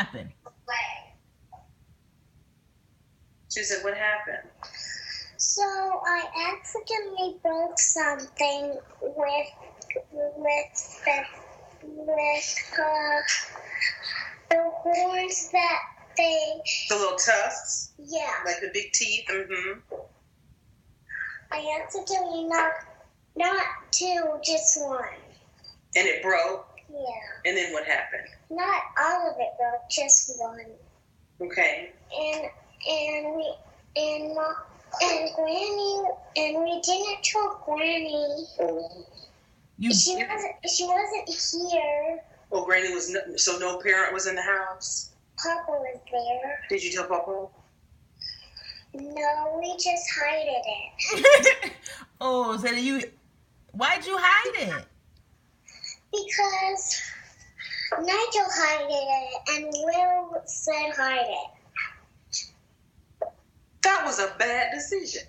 happened? She said, what happened? So I accidentally broke something with the horns that they. The little tusks? Yeah. Like the big teeth? Mm-hmm. I accidentally knocked not two, just one. And it broke? Yeah. And then what happened? Not all of it broke, just one. Okay. And we didn't tell Granny. She wasn't here. Oh, Granny was so no parent was in the house? Papa was there. Did you tell Papa? No, we just hided it. Oh, so why'd you hide it? Because Nigel hided it and Will said hide it. That was a bad decision.